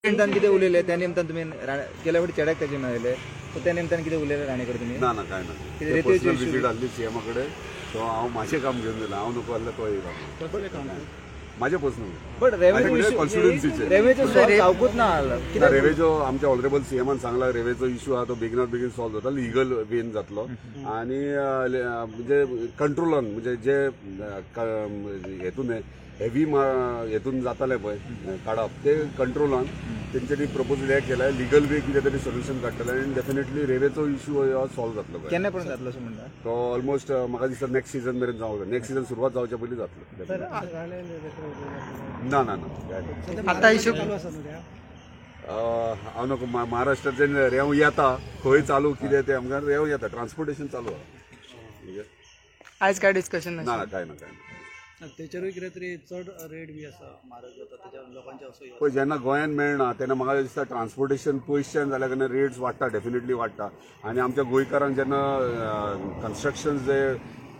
निमतान कितें उलयले त्या निमतान तुमी गेल्या फावटी चेड्याक तेजे मेळयले सो त्या निमतान कितें उलयले राणेकर तुमी ना ना काय ना कितें रेतीची विजीट आसली सीएमा कडेन सो हांव मातशें काम घेवन दिलें हांव नको जाल्यार तो येयला माझे पर्सनल बट कॉन्स्टिट्युएन्सीचे रेवेचो सॉल्व जावपूच ना रेवेचो आमच्या ऑलरेबल सीएमान सांगला रेवेचो इश्यू हा तो बेगिनात बेगीन सॉल्व जाता लिगल वेन जातलो आणि म्हणजे कंट्रोलान म्हणजे जे हेतून हेवी हेतून जाताले पळय काडप ते कंट्रोलान तेंच्यांनी प्रपोजल हे केलाय लिगल वे कितें तरी सोल्युशन काडटले आनी डेफिनेटली रेवेचो इश्यू हो सॉल्व जातलो केन्ना पर्यंत जातलो अशें म्हणटा तो ऑलमोस्ट म्हाका दिसता नेक्स्ट सीझन मेरेन जावं नेक्स्ट सीझन सुरवात जावच्या पयलीं जातलो ना ना ना आतां इश्यू हांव नको महाराष्ट्राचें रेंव येता खंय चालू कितें तें आमकां रेंव येता ट्रान्सपोर्टेशन चालू आहा आयज काय डिस्कशन ना ना काय ना काय ना तेचेरूय कितें तरी चड रेट बी आसा म्हारग जाता तेच्या लोकांचे असो पळय जेन्ना गोंयांत मेळना तेन्ना म्हाका दिसता ट्रान्सपोर्टेशन पयशेच्यान जाल्या कारणान रेट्स वाडटा डेफिनेटली वाडटा आनी आमच्या गोंयकारांक जेन्ना कन्स्ट्रक्शन जे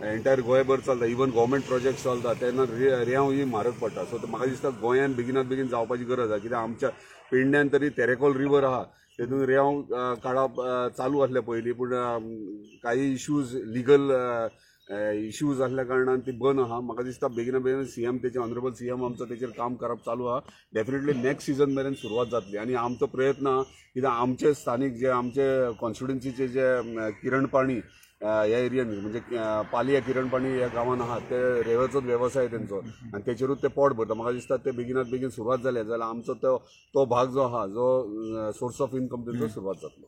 एंटायर गोंयभर चलता इवन गव्हर्मेंट प्रोजेक्ट चलता तेन्ना रेंव ही म्हारग पडटा सो म्हाका दिसता गोंयांत बेगिनात बेगीन जावपाची गरज आहा कित्याक आमच्या पेडण्यान तरी तेरेकोल रिवर आहा तेतून रेंव काडप चालू आसले पयलीं पूण काही इश्यूज लिगल इश्यूज असल्या कारणान ती बंद आहा म्हाका दिसता बेगिना बेगीन सीएम तेचे ऑनरेबल सीएम आमचो तेचेर काम करप चालू आहा डेफिनेटली नेक्स्ट सीझन मेरेन सुरवात जातली आनी आमचो प्रयत्न आहा कित्याक आमचे स्थानीक जे आमचे कॉन्स्टिट्युएन्सीचे जे किरण पाणी ह्या एरियन म्हणजे पालिया किरण पाणी ह्या गांवांत आहात ते रेंवेचोच वेवसाय तेंचो आनी तेचेरूच ते पोट भरता म्हाका दिसता ते बेगिनात बेगीन सुरवात जाले जाल्यार आमचो तो भाग जो आहा जो सोर्स ऑफ इन्कम तेंचो सुरवात जातलो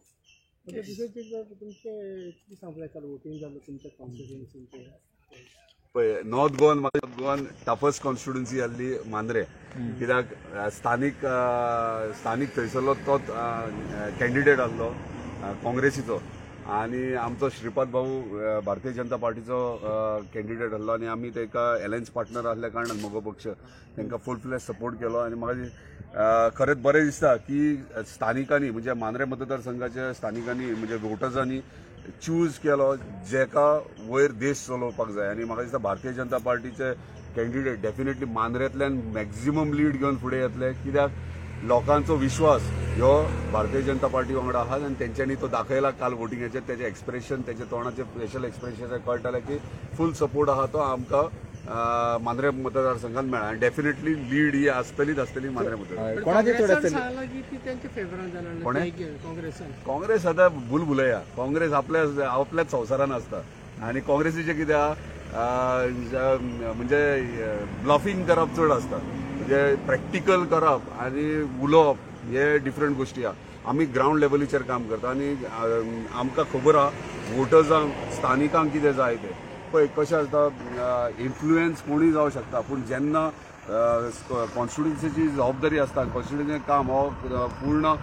पळय नॉर्थ गोवन टफस्ट कॉन्स्टिट्युएन्सी आसली मांद्रे कित्याक स्थानीक थंयसरलो तोच कॅन्डिडेट आसलो काँग्रेसीचो आनी आमचो श्रीपाद भाऊ भारतीय जनता पार्टीचो कॅन्डिडेट आसलो आनी आमी ताका अलायन्स पार्टनर आसल्या कारणान म्हजो पक्ष तांकां फूल फ्लॅश सपोर्ट केलो आनी म्हाका खरेंच बरें दिसता की स्थानिकांनी म्हणजे मांद्रे मतदारसंघाच्या स्थानिकांनी म्हणजे वोटर्सांनी चूज केलो जेका वयर देश चलोवपाक जाय आनी म्हाका दिसता भारतीय जनता पार्टीचे कॅन्डिडेट डेफिनेटली मांद्रेंतल्यान मॅक्झिमम लीड घेवन फुडें येतले कित्याक लोकांचो विश्वास ह्यो भारतीय जनता पार्टी वांगडा आहा आनी तेंच्यांनी तो दाखयला काल वोटिंगाचेर तेजे एक्सप्रेशन तेजे तोंडाचे फेशियल एक्सप्रेशन कळटाले की फूल सपोर्ट आहा तो आमकां मांद्रे मतदारसंघात मेळ्ळा आनी डेफिनेटली लीड ही आसतली मांद्रे मतदार कोणाची चड आसतली काँग्रेस आतां भुलभुलया काँग्रेस आपल्याच संवसारान आसता आनी काँग्रेसीचे कितें आहा म्हणजे ब्लफिंग करप चड आसता म्हणजे प्रॅक्टिकल करप आनी उलोवप हे डिफरंट गोश्टी आहा आमी ग्रावंड लेवलीचेर काम करता आनी आमकां खबर आहा वोटर्सांक स्थानिकांक कितें जाय तें पळय कशें आसता इन्फ्लुएन्स कोणूय जावं शकता पूण जेन्ना कॉन्स्टिट्युएन्सीची जबाबदारी आसता कॉन्स्टिट्युएन्सीचें काम हो पूर्ण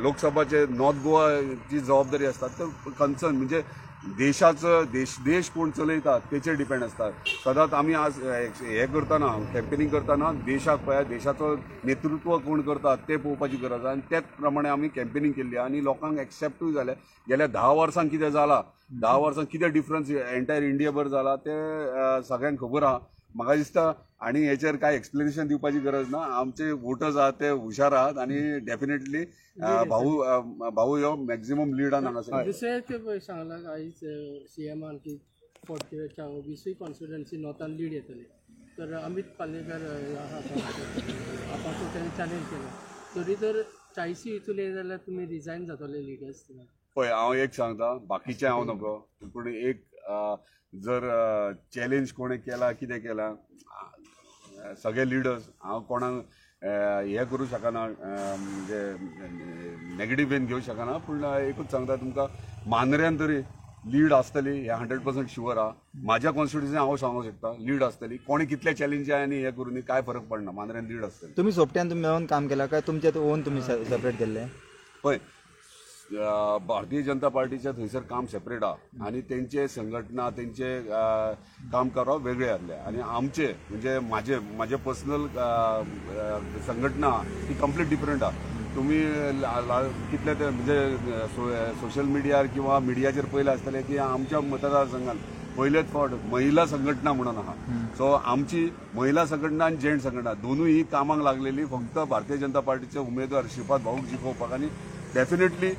लोकसभाचे नॉर्थ गोवाची जबाबदारी आसता तर कन्सर्न म्हणजे देशाचं देश कोण चलयतात तेचेर डिपेंड आसता सदांच आमी आज हे करतना कॅम्पेनिंग करतना देशाक पळय देशाचो नेतृत्व कोण करतात ते पळोवपाची गरज आहा आनी त्याच प्रमाणे आमी कॅम्पेनिंग केल्ली आनी लोकांक एक्सेप्टूय जालें गेल्या 10 वर्सांक कितें जालां 10 वर्सांक कितें डिफरन्स एंटायर इंडियाभर जाला ते सगळ्यांक खबर आहा म्हाका दिसता आनी हेचेर कांय एक्सप्लेनेशन दिवपाची गरज ना आमचे वोटर्स आहात ते हुशार आहात आनी डेफिनेटली भाऊ ह्यो मॅक्झिमम लीडान हांगासर दुसरें सांगलां आयज सीएमान की 20 कॉन्स्टिट्युएन्सी नॉर्थान लीड येतली तर अमित पालेकर ताणें चॅलेंज केला तरी तर 40 येतले जाल्यार तुमी रिजायन जातले लिडर्स पळय हांव एक सांगता बाकीचे हांव नको पूण एक जर चॅलेंज कोणें केला कितें केला सगळे लिडर्स हांव कोणाक हे करूं शकना म्हणजे नेगेटीव वेन घेवं शकना पूण एकूच सांगता तुमकां मांद्र्यान तरी लीड आसतली हे 100% शुअर आहा म्हाज्या कॉन्स्टिट्युएन्सीन हांव सांगूंक शकता लीड आसतली कोणी कितले चॅलेंज आनी हे करून काय फरक पडना मांद्र्यान लीड आसतली तुम्ही सोपट्यान तुम्ही मेळून काम केला काय तुमचे ओन तुम्ही सेपरेट केल्ले पळय भारतीय जनता पार्टीचे थंयसर काम सेपरेट आहा आनी तेंचे संघटना तेंचे काम करप वेगळे आसले आनी आमचे म्हणजे म्हाजे पर्सनल संघटना ती कंप्लीट डिफरंट आहा तुम्ही कितले ते म्हणजे सोशल मिडियार किंवा मिडियाचेर पयले आसतले की आमच्या मतदारसंघात पहिलेच फावट महिला संघटना म्हणून आहा. सो आमची महिला संघटना आणि जेंट्स संघटना दोनूय ही कामाक लागलेली फक्त भारतीय जनता पार्टीचे उमेदवार श्रीपाद भाऊक जिखोवपाक आणि डेफिनेटली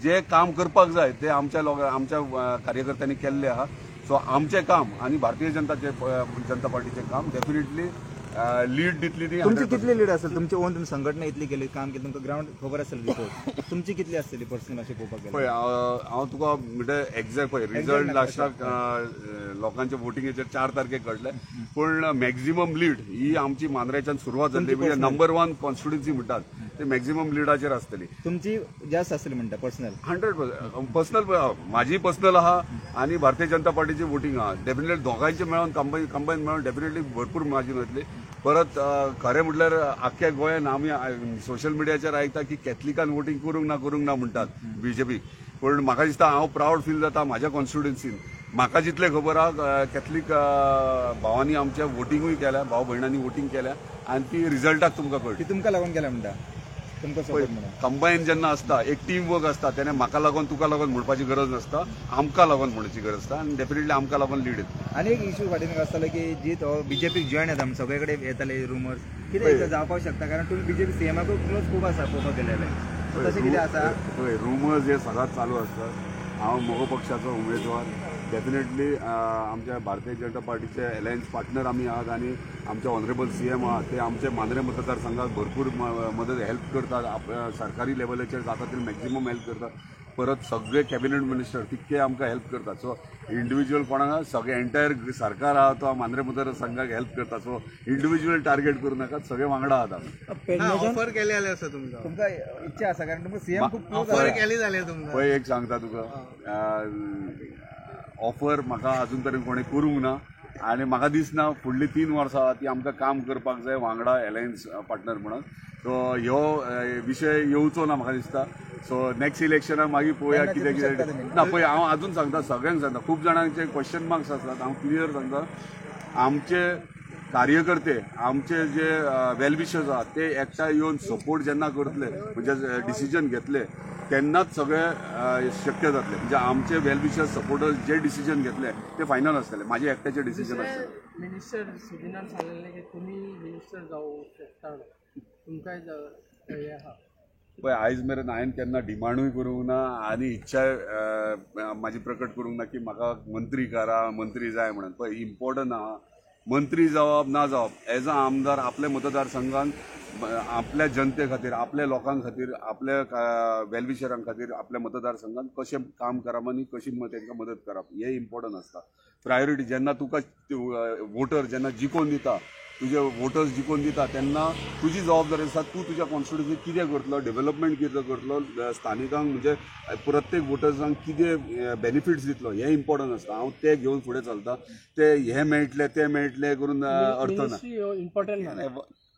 जे काम करपाक जाय ते आमच्या कार्यकर्त्यांनी केल्ले आहा. सो आमचे काम आणि भारतीय जनता पार्टीचे काम डेफिनेटली लीड दितली ती. तुमची कितली लीड असेल तुमची ओन तुम्ही संघटना इतली केली काम केलं तुमका ग्राउंड खबर असेल रिपोर्ट तुमची कितली असतली पर्सनल असे पळोवपाक गेल्यार? पळय हांव तुका म्हणजे एक्झॅक्ट पळय रिजल्ट लास्टाक लोकांच्या वोटिंगेचेर 4 तारखेक कळटले पण मॅक्झिमम लीड ही आमची मांद्रेच्यान सुरवात जाल्ली म्हणजे नंबर 1 कॉन्स्टिट्युन्सी म्हणटात ते मॅक्झिमम लीडाचेर आसतली. तुमची जास्त असतली म्हणटा पर्सनल? 100% पर्सनल माझी पर्सनल आहा आणि भारतीय जनता पार्टीची वोटिंग आहा. डेफिनेटली दोघांचे मेळून कंबाईन मेळून डेफिनेटली भरपूर मार्जिन वतली. परत खरें म्हटल्यार आख्ख्या गोंयान आमी सोशल मिडियाचेर आयकता की कॅथलिकान वोटिंग करूंक ना म्हणटात बीजेपी. पण म्हाका दिसता हांव प्राऊड फील जाता म्हाज्या कॉन्स्टिट्युन्सीन म्हाका जितलें खबर आहा कॅथलीक भावांनी आमच्या वोटिंगूय केल्या भाव भयणांनी वोटिंग केल्या आणि ती रिजल्टाक तुमकां कळटा. ती तुमकां लागून केल्या म्हणटा तुमकां सपोर्ट म्हणून? कंबाईन जेन्ना असता एक टीम वर्क असता तेन्ना म्हाका लागून तुका लागून म्हणपाची गरज नासता आमकां लागून म्हणपाची गरज आसता आणि डेफिनेटली आमकां लागून लीड येता. आणि एक इश्यू फाटीन आसतालो की जी तो बीजेपीक जॉईन येता सगळे कडेन येताले रुमर्स कितें जावपाक शकता कारण तुम्ही बीजेपी सीएमाक क्लोज खूब आसा पळोवपाक गेलेले तशें कितें आसा? रुमर्स हे सदांच चालू असतात. हांव म्हजो पक्षाचो उमेदवार डेफिनेटली आमच्या भारतीय जनता पार्टीचे अलायन्स पार्टनर आमी आहात आणि आमचे ऑनरेबल सीएम आहात ते आमचे मांद्रे मतदारसंघाक भरपूर मदत हेल्प करतात. सरकारी लेवलाचेर जाता ते मॅक्झिमम हेल्प करतात. परत सगळे कॅबिनेट मिनिस्टर तितके आमकां हेल्प करतात. सो इंडिव्हिज्युअल कोणाक सगळे एंटायर सरकार आहा तो मांद्रे मतदारसंघाक हेल्प करता. सो इंडिव्हिज्युअल टार्गेट करू नाका सगळे वांगडा आहात आमी. ऑफर केली जाल्यार आसा तुमकां इच्छा आसा कारण तुमकां सीएम खूब ऑफर केली जाल्यार तुमकां पळय एक सांगता तुका ऑफर म्हाका अजून तरी कोणी करूंक ना आणि म्हाका दिसना फुडलीं 3 वर्सां ती आमकां काम करपाक जाय वांगडा अलायन्स पार्टनर म्हणून. सो ह्यो विशय येवचो ना म्हाका दिसता. सो नेक्स्ट इलेक्शनाक मागीर पळोवया कितें ना. पळय हांव अजून सांगता सगळ्यांक सांगता खूब जाणांचे क्वेश्चन मार्क्स आसतात हांव क्लियर सांगता आमचे कार्यकर्ते आमचे जे वेलविशर्स आहात ते एकठांय येवन सपोर्ट जेन्ना करतले म्हणजे डिसिजन घेतले तेन्नाच सगळे शक्य जातले. म्हणजे आमचे वेलविशर्स सपोर्टर्स जे डिसिजन घेतले ते फायनल आसतले माझे एकट्याचे डिसिजन आसतले. मिनिस्टर सुदिनान सांगिल्लें की तुमी मिनिस्टर जावं शकता तुमकांय हे आहा. पळय आयज मेरेन हांवें केन्ना डिमांडूय करूंक ना आनी इच्छाय म्हाजी प्रकट करूंक ना की म्हाका मंत्री करा मंत्री जाय म्हणून. पळय इम्पॉर्टंट आहा मंत्री जावप ना जावप एज अ आमदार आपल्या मतदारसंघान आपल्या जनते खातीर आपल्या लोकां खातीर आपल्या वेलविशरां खातीर आपल्या मतदारसंघात कशें काम करप आनी कशी तांकां मदत करप हे इम्पॉर्टंट आसता. प्रायोरिटी जेन्ना तुका वोटर जेन्ना जिखोवन दिता तुजे वोटर्स जिखोवन दिता तेन्ना तुजी जबाबदारी आसा तूं तुज्या कॉन्स्टिट्युन्सीक कितें करतलो डेव्हलपमेंट कितें करतलो स्थानिकांक म्हणजे प्रत्येक वोटर्सांक कितें बेनिफिट्स दितलो हे इम्पॉर्टंट आसता. हांव ते घेवन फुडें चलता. ते हे मेळटले ते मेळटले करून अर्थ ना. इम्पॉर्टंट ना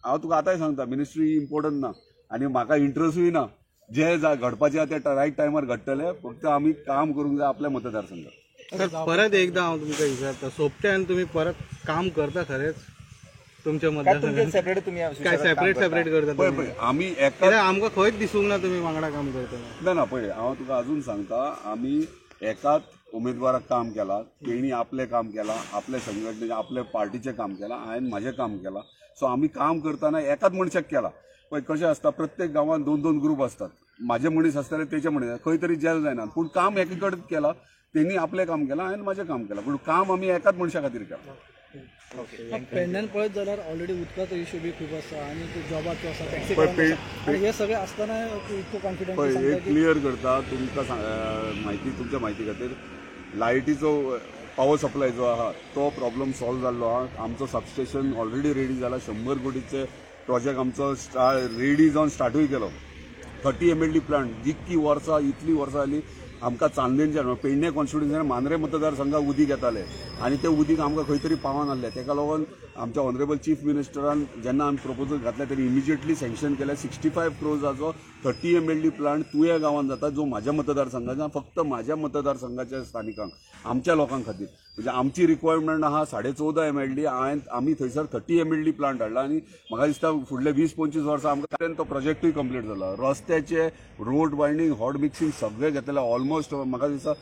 हांव तुका आतांय सांगता मिनिस्ट्री इम्पॉर्टंट ना आनी म्हाका इंट्रस्टूय ना. जे घडपाचें आहा ते रायट टायमार घडटले. फक्त आमी काम करूंक जाय आपल्या मतदारसंघात. सर परत एकदा हांव तुमकां विचारता सोंपट्यान तुमी परत काम करता खरेंच तुमच्या मतदारसंघात सेपरेट तुम्ही काय सेपरेट करता पळय पळय आमी एका आमकां खंयच दिसूंक ना तुमी वांगडा काम करता. ना पळय हांव तुका अजून सांगता आमी एकाच उमेदवाराक काम केला तेणी आपलें काम केलां आपल्या संघटनेचें आपल्या पार्टीचें काम केलां हांवें म्हाजें काम केलां. सो आमी काम करतना एकाच मनशाक केलां. पळय कशें आसता प्रत्येक गांवांत 2-2 ग्रूप आसतात. म्हाजे मनीस आसतले तेजे मनीस खंय तरी जेल जायना पूण काम एके कडेन केलां तेणी आपलें काम केलां हांवें म्हाजें काम केलां पूण काम आमी एकाच मनशा खातीर केलां. पेडण्यान पळयत जाल्यार ऑलरेडी उदकाचो इश्यू बी खूब आसा आनी जॉबाचो आसा टॅक्सी आनी हे सगळे आसतना इतको कॉन्फिडन्स पळय एक क्लियर करता तुमकां म्हायती तुमच्या म्हायती खातीर लायटीचो पॉवर सप्लाय जो आहा तो प्रॉब्लम सॉल्व जाल्लो आहा. आमचो सबस्टेशन ऑलरेडी रेडी जाला. 100 कोटीचे प्रोजेक्ट आमचो रेडी जावन स्टार्टूय केलो. 30 MLD प्लांट जितकी वर्सां इतली वर्सां जाली आमकां चांदेंच्या पेडणे कॉन्स्टिट्युन्सीन मांद्रे मतदारसंघाक उदीक येतालें आनी ते उदीक आमकां खंय तरी पावना नासलें. ताका लागून आमच्या ऑनरेबल चीफ मिनिस्टरान जेन्ना आमी प्रपोजल घातले तेणी इमिजिएटली सँक्शन केल्या 65 क्रोजाचो 30 MLD प्लांट तुया गांवांत जाता, जो म्हाज्या मतदारसंघाच्या फक्त म्हाज्या मतदारसंघाच्या स्थानिकांक आमच्या लोकां खातीर. म्हणजे आमची रिक्वायरमेंट आहा 14.5 MLD. आमी थंयसर 30 MLD प्लांट हाडला आनी म्हाका दिसता फुडले 20-25 वर्सां आमकां तो प्रोजेक्टूय कंप्लीट जाला. रस्त्याचे रोड वायंडींग हॉट मिक्सिंग सगळे घेतलेले ऑलमोस्ट म्हाका दिसता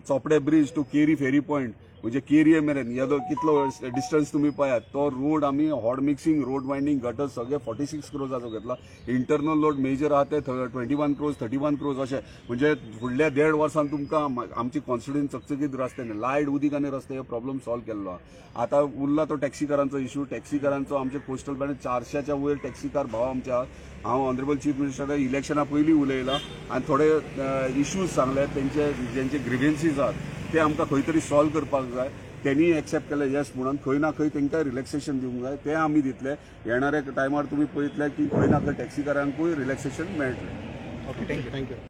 Chopde bridge to Keri ferry point म्हणजे केरी मेरेन येदो कितलो डिस्टन्स तुम्ही पळयात तो रोड आमी hot mixing road winding gutter सगळे 46 क्रोजाचो घेतला. इंटरनल रोड मेजर आहा ते 21 क्रोज 31 क्रोज अशें. म्हणजे फुडल्या 1.5 वर्सान तुमकां आमची कॉन्स्टिट्युएन्सी चकचकीत रस्ते लायट उदीक आनी रस्ते हे प्रॉब्लम सॉल्व केल्लो आहा. आतां उरला तो टॅक्सीकारांचो इश्यू. टॅक्सीकारांचो आमचे कोस्टल बँड 400च्या वयर टॅक्सीकार भाव आमचे आहात. हांव ऑनरेबल चीफ मिनिस्टर इलेक्शना पयलीं उलयलां आनी थोडे इश्यूज सांगले तेंचे जेंचे ग्रिव्हन्सीज आहात ते आमकां खंय तरी सॉल्व करपाक जाय. त्यांनी एक्सेप्ट केले येस म्हणून. खंय ना खंय तेंकां रिलॅक्सेशन दिवंक जाय ते आमी दितले. येणाऱ्या टायमार तुमी पळयतले की खंय ना खंय टॅक्सीकारांकूय रिलॅक्सेशन मेळटलें. Okay, thank you. थँक्यू.